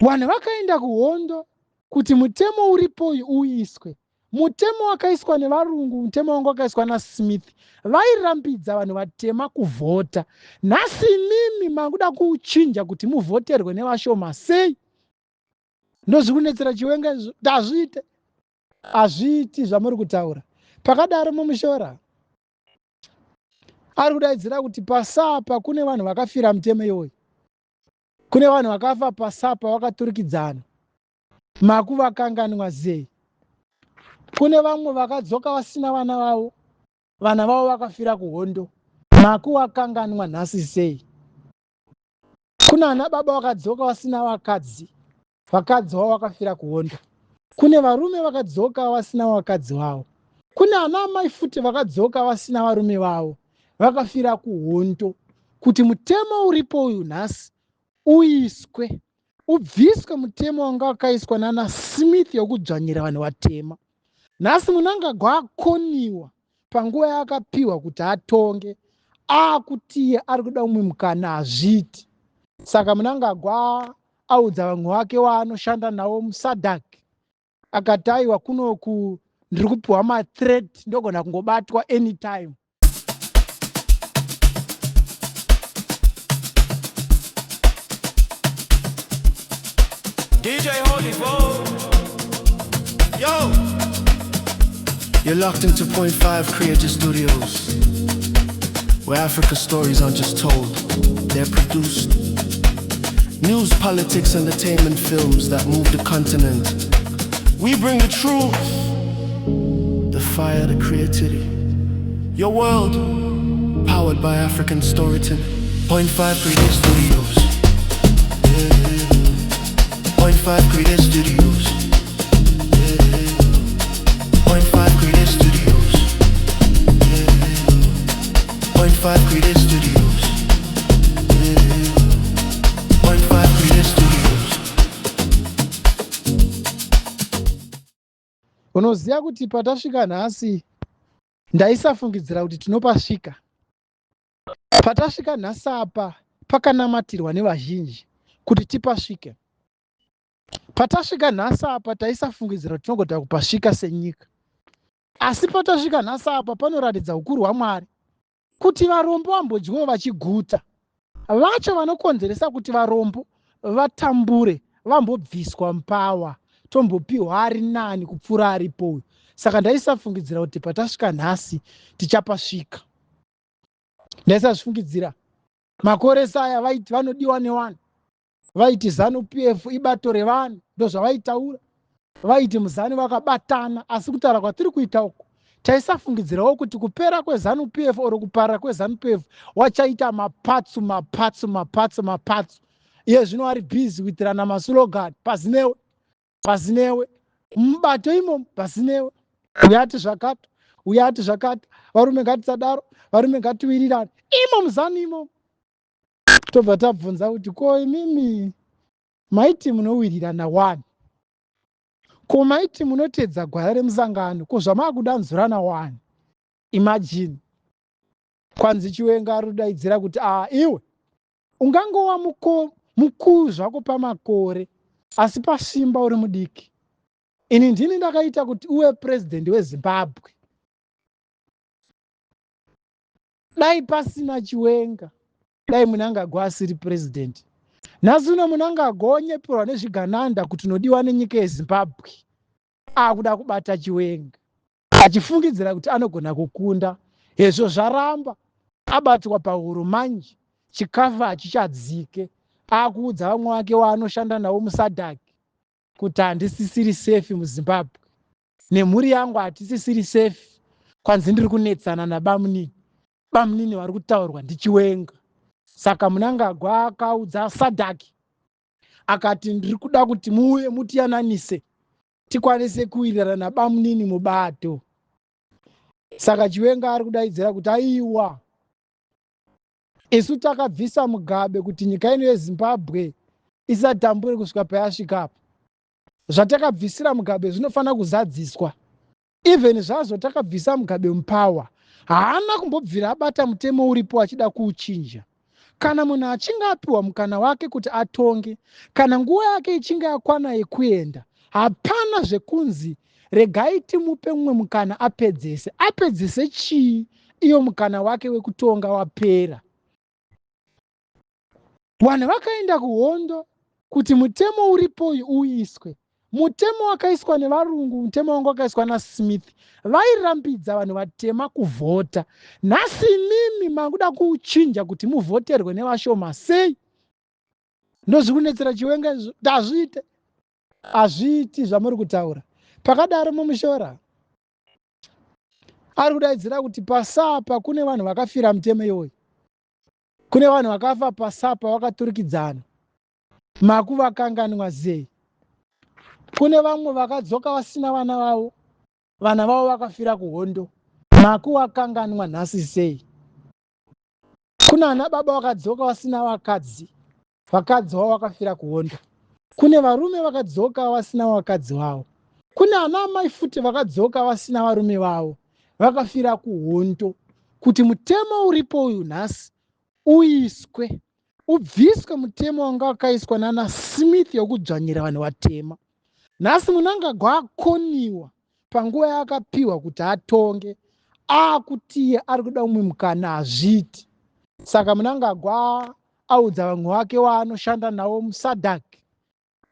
Vanhu vakaenda kuhondo kuti mutemo uripo uiswe. Mutemo wakaiswa nevarungu, mutemo wanga wakaiswa naSmith, vairambidza vanhu vatema kuvhota. Nhasi imimi makuda kuchinja kuti muvhoterwe nevashoma sei? Ndozvikunetsera Chiwenga kuti hazviite. Hazviiti zvamuri kutaura. Pakadaro muMushora ari kudaidzira kuti pasapa kune vanhu vakafira mutemo iyoyo. Kune vanhu vakafa pasapa vakaturikidzana. Maku vakanganwa sei? Kune vamwe vakadzoka vasina vana vavo. Vana vavo vakafira kuhondo. Maku vakanganwa nhasi sei? Kuna ana baba vakadzoka vasina vakadzi. Vakadzi vavo vakafira kuhondo. Kune varume vakadzoka vasina vakadzi vavo. Kuna ana mai futi vakadzoka vasina varume vavo. Vakafira kuhondo. Kuti mutemo uripo uyu nhasi uiswe, ubviswe mutemo wanga wakaiswa nana Smith yokudzvanyira vanhu vatema. Nhasi Mnangagwa akoniwa panguva yaakapiwa kuti atonge, akuti ari kuda umwe mukana hazviti. Saka Mnangagwa audza vamwe vake vaanoshanda navo muSADC akati aiwa kunoku ndiri kupiwa mathreat ndogona kungobatwa anytime. DJ Holy Vogue. Yo! You're locked into Point 5 Creative Studios, where Africa's stories aren't just told, they're produced. News, politics, entertainment films that move the continent. We bring the truth, the fire, the creativity. Your world, powered by African storytelling. Point 5 Creative Studios. Point 5 Creative Studios. Point 5 Creative Studios. Point 5 Creative Studios. Point 5 Creative Studios. Unoziva kuti patasvika nhasi ndaisafungidzira kuti tinopasvika. Patasvika nhasi apa pakanamatirwa nevazhinji kuti tipasvike. Patasvika nhasi apa taisafungidzira kuti tinogona kupasvika senyika. Asi patasvika nhasi apa panoratidza ukuru hwaMwari kuti varombo vambodyiwa vachiguta. Vacho vanokonzeresa kuti varombo vatambure vambobviswa mupawa, tombopiwa ari nani kupfuura aripo. Saka ndaisafungidzira kuti patasvika nhasi tichapasvika. Ndaisazvifungidzira makore saya vaiti vanodiwa nevanhu. Vaiti ZANU-PF ibato revanhu, ndozvavaitaura. Vaiti muzani vakabatana, asi kutaura kwatiri kuita uku taisafungidzirawo kuti kupera kweZANU-PF oro kuparara kweZANU-PF wachaita mapatsu. Iye zvino ari busy kuitirana maslogani pasinewe mubato imomo pasinewe. Uyati zvakati, uyati zvakati, varume ngatisadaro, varume ngatiwirirane imo muzani imomo. Tobva tabvunza kuti ko imimi maiti munowirirana wani? Ko maiti munotedza gwara remusangano? Ko zvamakudanzurana wani? Imagine. Kwanzi Chiwenga ari kudaidzira kuti iwe ungangova mukuru zvako pamakore asi pasimba uri mudiki. Ini ndini ndakaita kuti uwe president weZimbabwe. Dai pasina Chiwenga, dai Mnangagwa asiri president. Nhasi uno Mnangagwa onyeperwa nezvigananda kuti unodiwa nenyika yeZimbabwe. Akuda kubata Chiwenga, achifungidzira kuti anogona kukunda. Hezvo zvaramba, abatwa pahuro manje, chikafu hachichadzike. Akuudza vamwe vake vaanoshanda navo muSADC kuti handisisiri safe muZimbabwe. Nemhuri yangu hatisisiri safe. Kwanzi ndiri kunetsana naBamunini. Bamunini vari kutaurwa ndiChiwenga. Saka Mnangagwa akaudza SADC akati ndiri kuda kuti muuye mutiyananise tikwanise kuwirirana naBamunini mubato. Saka Chiwenga ari kudaidzira kuti aiwa, isu takabvisa Mugabe kuti nyika ino yeZimbabwe isatambure kusvika payasvika apa. Zvatakabvisira Mugabe zvinofana kuzadziswa. Even zvazvo takabvisa Mugabe mupawa, haana kumbobvira abata mutemo uripo achida kuuchinja. kana munhu achinge apiwa mukana wake kuti atonge, kana nguva yake ichinge yakwana yekuenda, hapana zvekunzi regai timupe mumwe mukana apedzese. Apedzese chii iyo mukana wake wekutonga wapera? Vanhu vakaenda kuhondo kuti mutemo uripo uyu uiswe. Mutemo wakaiswa nevarungu, mutemo wangu wakaiswa naSmith, vairambidza vanhu vatema kuvhota. Nhasi imimi makuda kuchinja kuti muvhoterwe nevashoma sei? Ndozvikunetsera Chiwenga kuti hazviite. Hazviiti zvamuri kutaura. Pakadaro muMushora ari kudaidzira kuti pasapa kune vanhu vakafira mutemo iyoyi. Kune vanhu vakafa pasapa vakaturikidzana. Maku vakanganwa zei? Kune vamwe vakadzoka vasina vana vavo, vana vavo vakafira kuhondo. Maku vakanganwa nhasi sei? Kuna ana baba vakadzoka vasina vakadzi, vakadzi vavo vakafira kuhondo. Kune varume vakadzoka vasina vakadzi vavo. Kuna ana mai futi vakadzoka vasina varume vavo, vakafira kuhondo. Kuti mutemo uripo uyu nhasi uiswe, ubviswe mutemo wanga wakaiswa naSmith yokudzvanyira vanhu vatema. Nhasi Mnangagwa akoniwa panguva yaakapiwa kuti atonge, akutiye ari kuda mumwe mukana, hazviiti. Saka Mnangagwa audza vamwe vake vaanoshanda navo muSADC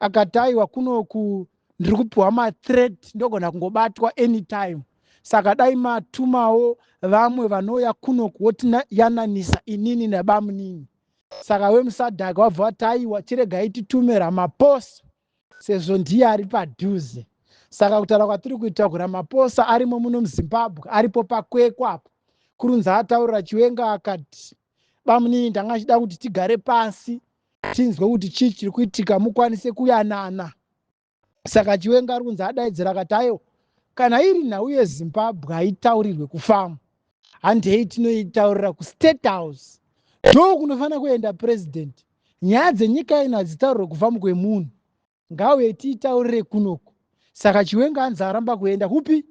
akati aiwa kunoku ndiri kupiwa mathreat, ndogona kungobatwa anytime. Saka dai matumawo vamwe vanouya kunoku wotiyananisa inini naBamunini. Saka wemuSADC wabva wati aiwa chiregai titume Ramaphosa sezvo ndiye ari padhuze. Saka kutaura kwatiri kuita kuRamaphosa arimo muno muZimbabwe, aripo pakwekwa apo, kurunzi ataurira Chiwenga akati Bamunini ndanga chida kuti tigare pasi tinzwe kuti chii chiri kuitika mukwanise kuyanana. Saka Chiwenga ari kunzi adaidzira akati aiwa kana iri nhau yeZimbabwe haitaurirwe kufamu, handei tinoitaurira kuState House. Ndo kunofanira kuenda president. Nyaya dzenyika ino hadzitaurirwe kufamu kwemunhu, ngauye tiitaurire kunoku. Saka Chiwenga hanzi aramba kuenda kupi?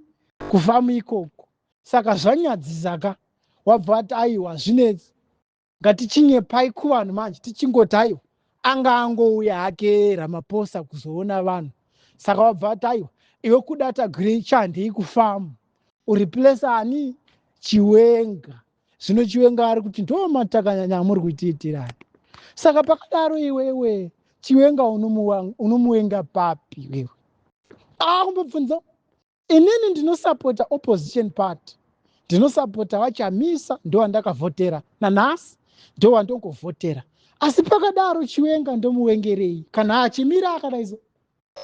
Kufamu ikoko. Saka zvanyadzisaka wabva ati aiwa zvinetsi ngatichinyepai kuvanhu manje, tichingoti aiwa anga angouya hake Ramaphosa kuzoona vanhu. Saka wabva ati aiwa iwe kuda tagire chandei kufamu uriplace ani? Chiwenga. Zvino Chiwenga ari kuti ndo matakanyanya amuri kuitiitirani. Saka pakadaro iwewe Chiwenga unomuwenga papi wewe? Kumbobvunza, inini ndinosapota opposition party, ndinosapota vaChamisa, ndo wandakavhotera, nanhasi ndo wandongovhotera. Asi pakadaro Chiwenga ndomuwengerei kana achimira akadaiso?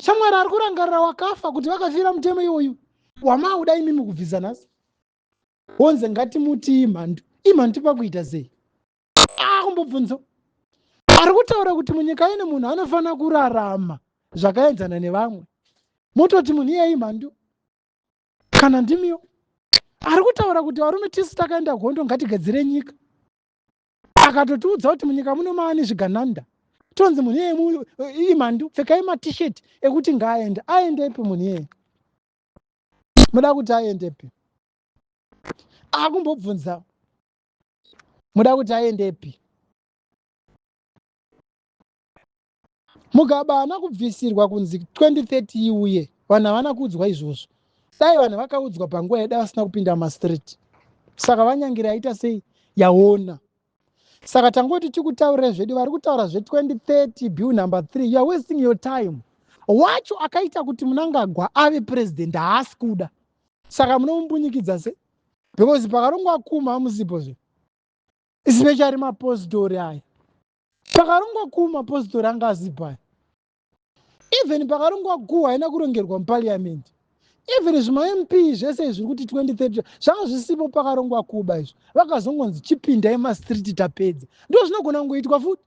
Shamwari ari kurangarira wakafa kuti vakafira mutemo iwoyu wamauda imimi kubvisa nhasi. Wonze ngatimuti imhandu. Imhandu pakuita sei? Kumbobvunza, ari kutaura kuti munyika ine munhu anofanira kurarama zvakaenzana nevamwe. Mototi munhu iye imhandu? Kana ndimiyo? Ari kutaura kuti varume tisi takaenda gondo ngatigadzire nyika. Akatotiudza kuti munyika muno maani zvigananda. Tonzi munhu iye imhandu, pfekai matisheti ekuti ngaaende. Aendepi munhu iye? Muda kuti aendepi? Kumbobvunza, muda kuti aendepi? Mugabe haana kubvisirwa kunzi 2030 iuye. Vanhu havana kuudzwa izvozvo. Dai vanhu vakaudzwa panguva yedu vasina kupinda mastreet. Saka vanyangira aita sei? Yaona. Saka tangoti tikutaurira zvedu, vari kutaura zve2030 bill number 3. You are wasting your time. Wacho akaita kuti Mnangagwa ave president haasi kuda. Saka munomubunyikidza sei? Because pakarongwa kuma hamuzipo zve. Especially mapositori aya. Pakarongwa kuma mapositori anga azipa. Even pakarongwa guwa haina kurongerwa muparliament. Even zvima-MP zvese zviri kuti 2030 zvanga zvisipo pakarongwa kuba izvo. Vakazongonzi chipindai mastreet tapedza. Ndo zvinogona kungoitwa futi.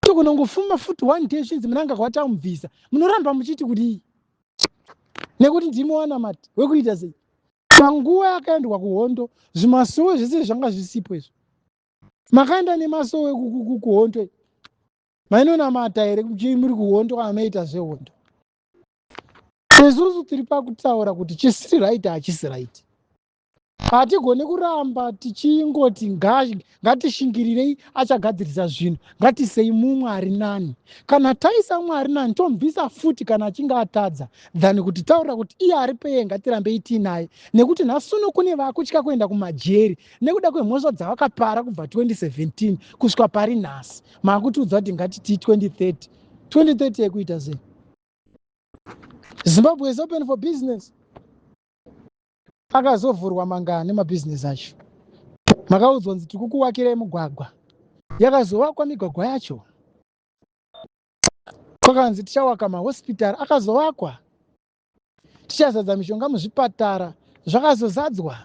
Togona kungofuma futi one day zvinzi Mnangagwa tamubvisa. Munoramba muchiti kuti nekuti ndimo wana mati wekuita sei? Panguva yakaendwa kuhondo zvimasowe zvese zvanga zvisipo izvo. Makaenda nemasowe kuhondo. Mainonamata here muri kuhondo kana maita zvehondo. Isusu tiri pakutaura kuti chisiri right hachisi right. hatigoni kuramba tichingoti ngatishingirirei achagadzirisa zvinhu, ngatisei mumwe ari nani. Kana taisa mumwe ari nani tombvisa futi kana achinge atadza than kuti taurira kuti iye ari peye ngatirambei tiinaye, nekuti nhasuno kune vakutya kuenda kumajeri nekuda kwemhosva dzavakapara kubva 2017 kusvika pari nhasi. Makutiudza kuti ngatitii 2030 yekuita sei? Zimbabwe is open for business. Akazovhurwa mangana nemabhizinesi acho. Makaudzwa kuti tikukuwakirei mugwagwa, yakazovakwa migwagwa yacho. Kwakanzi tichawaka mahospitari, akazovakwa. Tichazadza mishonga muzvipatara, zvakazozadzwa.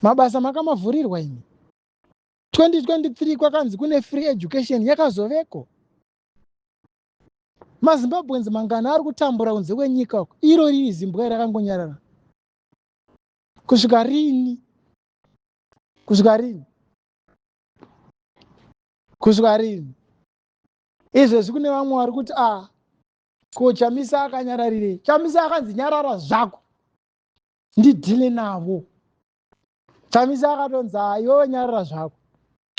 Mabasa makamavhurirwa imi. 2023 kwakanzi kune free education, yakazoveko. MaZimbabweans mangana ari kutambura kunze kwenyika uko, iro riri Zimbabwe rakangonyarara. Kusvika rini? Izvezvi kune vamwe vari kuti ko Chamisa akanyararirei? Chamisa akanzi nyarara zvako ndidhile navo. Chamisa akatonzi iwewe nyarara zvako,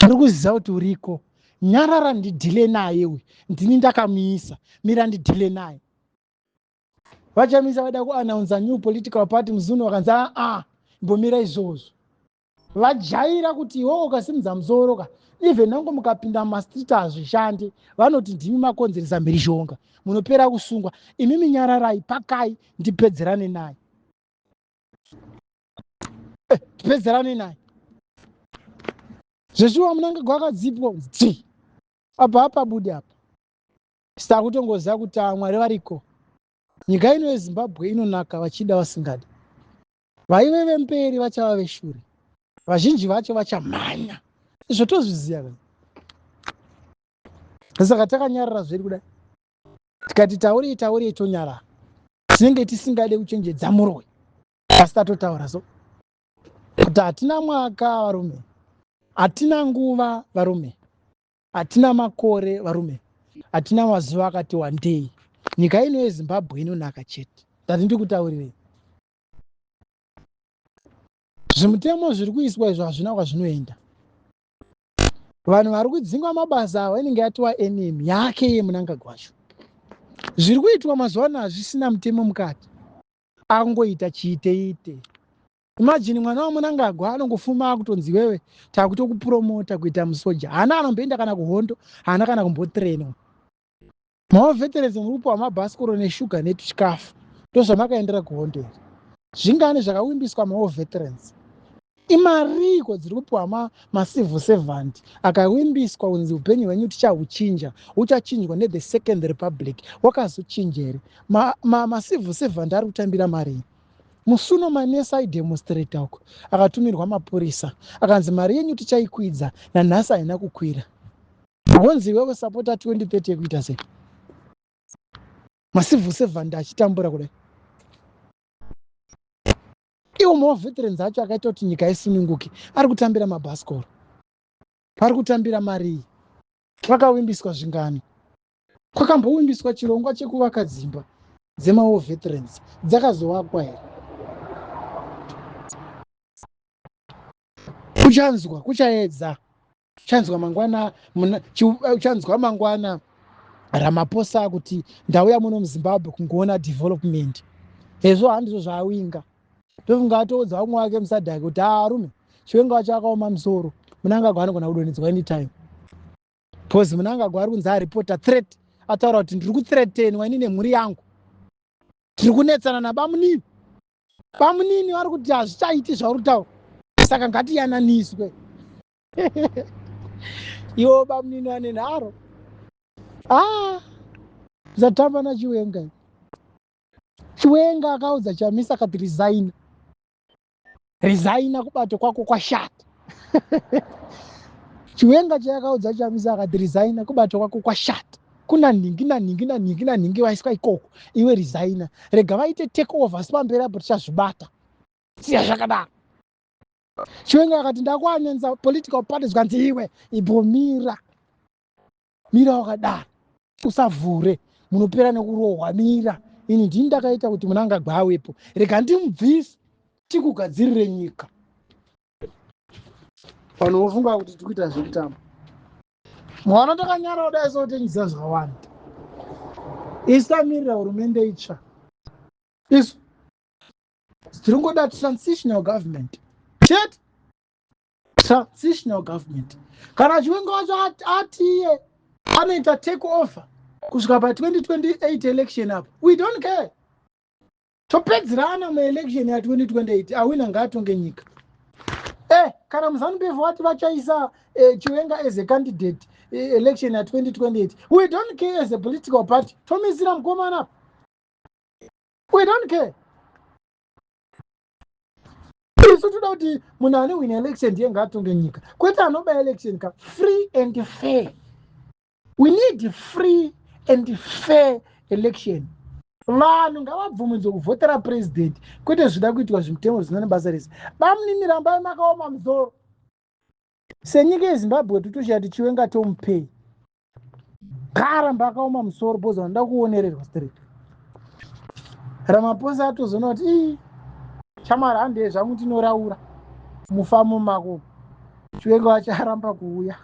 uri kuziva kuti uriko, nyarara ndidhile naye uyu, ndini ndakamuisa, mira ndidhile naye. Vachamisa vada kuanaunza new political party muzunu vakanzi mbomira izvozvo. Vajaira kuti iwewe ukasimudza musoro even nango mukapinda mumastreet hazvishandi, vanoti ndimi makonzeresa mhirizhonga, munopera kusungwa. Imimi nyararai, pakai ndipedzerane naye. Tipedzerane naye. Zveshuwa munanga gwakadzipwa dzi. Apa bude apa. Sita kutongoziva kuti Mwari variko. Nyika ino yeZimbabwe inonaka vachida vasingadi. Vaive vemberi vachava veshure. Vazhinji vacho vachamhanya. Izvo tozviziva. Saka takanyarara zviri kudai. Tikati taurei tonyarara. Tinenge tisingade kuchenjedza muroi. Asi tatotaura so. Kuti hatina mwaka varume. Hatina nguva varume. Hatina makore varume. Hatina mazuva akati wandei. Nyika ino yeZimbabwe inonaka chete. Ndiri kutaurirei. Zvimutemo zviri kuiswa izvo hazvina kwazvinoenda. Vanhu vari kudzingwa mabasa avo inenge yatova enemy yake yeMnangagwa wacho. Zviri kuitwa mazuva ano hazvisina mutemo mukati. Angoita chiite. Imagine mwana waMnangagwa anongofuma kutonzi wewe takutokupromota kuita musoja. Haana anomboenda kana kuhondo, haana kana kumbotrainwa. Maveterans murupo wamabhasikoro neshuga netuchikafu ndozvamakaendera kuhondo here. Zvingani zvakawimbiswa maveterans. Imariko dziri kupiwa macivil servant akawimbiswa kunzi upenyu hwenyu tichahuchinja, huchachinjwa neThe Second Republic. Wakazochinja here? Macivil servant ari kutambira mari. Musuno manesi aidemonstrata uko akatumirwa mapurisa akanzi mari yenyu tichaikwidza, nanhasi haina kukwira. Wonzi wewe supporter 2030 yekuita sei? Macivil servant achitambura kudai. Iwo maveterans acho akaita kuti nyika isununguke ari kutambira mabhasikoro, ari kutambira mari. Vakawimbiswa zvingani. Kwakambowimbiswa chirongwa chekuvaka dzimba dzemaveterans dzakazovakwa here? Kuchanzwa, kuchaedza. Uchanzwa mangwana Ramaphosa kuti ndauya muno muZimbabwe kungoona development. Hezvo handizvo zvaawinga. Ndofunga atoudza vamwe wake musadhaki kuti arume Chiwenga wacho akaoma musoro. Mnangagwa anogona kudonhedzwa anytime. Because Mnangagwa ari kunzi aripota threat. Ataura kuti ndiri kuthreatenwa ini nemhuri yangu. Tiri kunetsana naBamunini. Bamunini vari kuti hazvichaiti zvauri kutaura. Saka ngatiyananiswe. Iwo Bamunini ane nharo. Zatamba naChiwenga. Chiwenga akaudza Chamisa akati resigna kubato kwako kwashata. Chiwenga chakaudza Chamisa akati resigna kubato kwako kwashata. Kuna ningi vaiswa ikoko. Iwe resigna. Rega vaite take over sipambera apo tichazvibata. Siya zvakadaro. Chiwenga akati ndakwanyenza political parties kanzi iwe ibomira. Mira wakadaro. Usavhure. Munopera nekurohwa mira. Ini ndini ndakaita kuti Mnangagwa awepo. Rega ndimubvise. tikugadzirire nyika. Vanhu vofunga kuti tikuita zvekutamba. Mwana takanyara kudai sokutengiza zvakawanda. Isu tamirira hurumende itsva. Isu tiringoda transitional government. Chete transitional government. Kana Chiwenga wacho ati iye anoita take over kusvika pa2028 election apo, we don't care. Topedzerana muelection ya 2028 awina ngaatonge nyika. Kana muZANU-PF vati vachaisa Chiwenga as a candidate election ya 2028, we don't care as a political party. Tomisira mukomana apo. We don't care. Isu toda kuti munhu ane win election ndiye ngaatonge nyika. Kwete anoba election ka free and fair. We need free and fair election. Vanhu ngavabvumidzwe kuvhotera president, kwete zvida kuitwa zvimutemo zvinone basa rese. Bamuninira mbai makaoma muzoro. Senyika yeZimbabwe totoshati Chiwenga tomupei. Gara mbakaoma musoro boza nda kuonererwa straight. Ramaphosa atozona kuti chamara hande zvangu tinoraura mufamo mako. Chiwenga wacharamba kuuya.